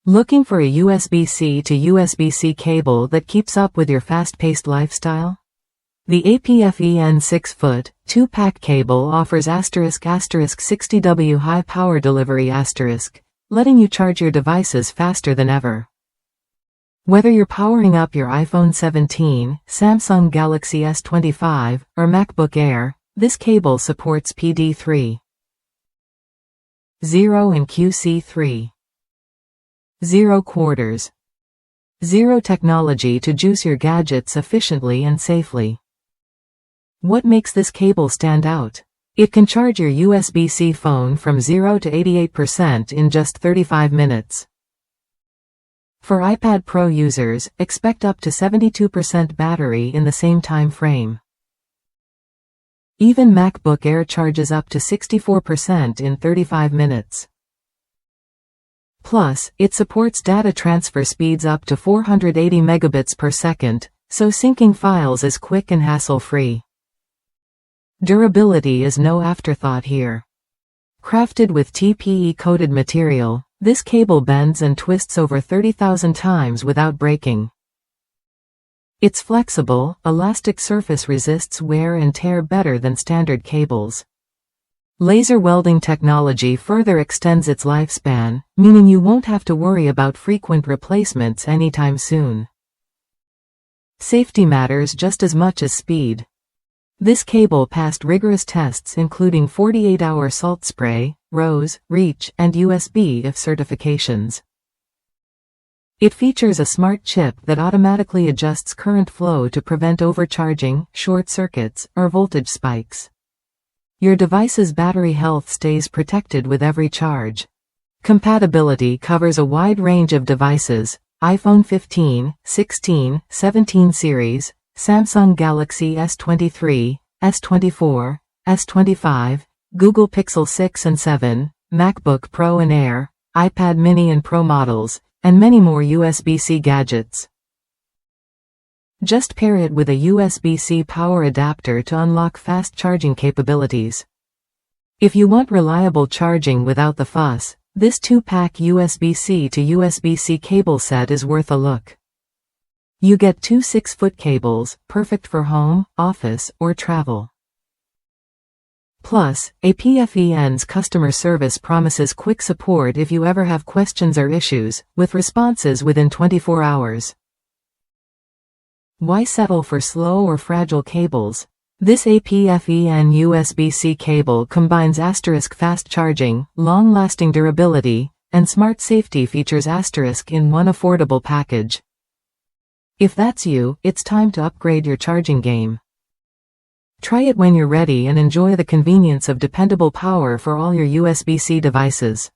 Looking for a USB-C to USB-C cable that keeps up with your fast-paced lifestyle? The APFEN 6-foot, 2-pack cable offers ** 60W high power delivery *, letting you charge your devices faster than ever. Whether you're powering up your iPhone 17, Samsung Galaxy S25, or MacBook Air, this cable supports PD3.0 and QC3.0 quarters. Zero technology to juice your gadgets efficiently and safely. What makes this cable stand out? It can charge your USB-C phone from 0 to 88% in just 35 minutes. For iPad Pro users, expect up to 72% battery in the same time frame. Even MacBook Air charges up to 64% in 35 minutes. Plus, it supports data transfer speeds up to 480 megabits per second, so syncing files is quick and hassle-free. Durability is no afterthought here. Crafted with TPE-coated material, this cable bends and twists over 30,000 times without breaking. Its flexible, elastic surface resists wear and tear better than standard cables. Laser welding technology further extends its lifespan, meaning you won't have to worry about frequent replacements anytime soon. Safety matters just as much as speed. This cable passed rigorous tests including 48-hour salt spray, RoHS, REACH, and USB if certifications. It features a smart chip that automatically adjusts current flow to prevent overcharging, short circuits, or voltage spikes. Your device's battery health stays protected with every charge. Compatibility covers a wide range of devices: iPhone 15, 16, 17 series, Samsung Galaxy S23, S24, S25, Google Pixel 6 and 7, MacBook Pro and Air, iPad mini and Pro models, and many more USB-C gadgets. Just pair it with a USB-C power adapter to unlock fast charging capabilities. If you want reliable charging without the fuss, this 2-pack USB-C to USB-C cable set is worth a look. You get two 6-foot cables, perfect for home, office, or travel. Plus, APFEN's customer service promises quick support if you ever have questions or issues, with responses within 24 hours. Why settle for slow or fragile cables? This APFEN USB-C cable combines * fast charging, long-lasting durability, and smart safety features * in one affordable package. If that's you, it's time to upgrade your charging game. Try it when you're ready and enjoy the convenience of dependable power for all your USB-C devices.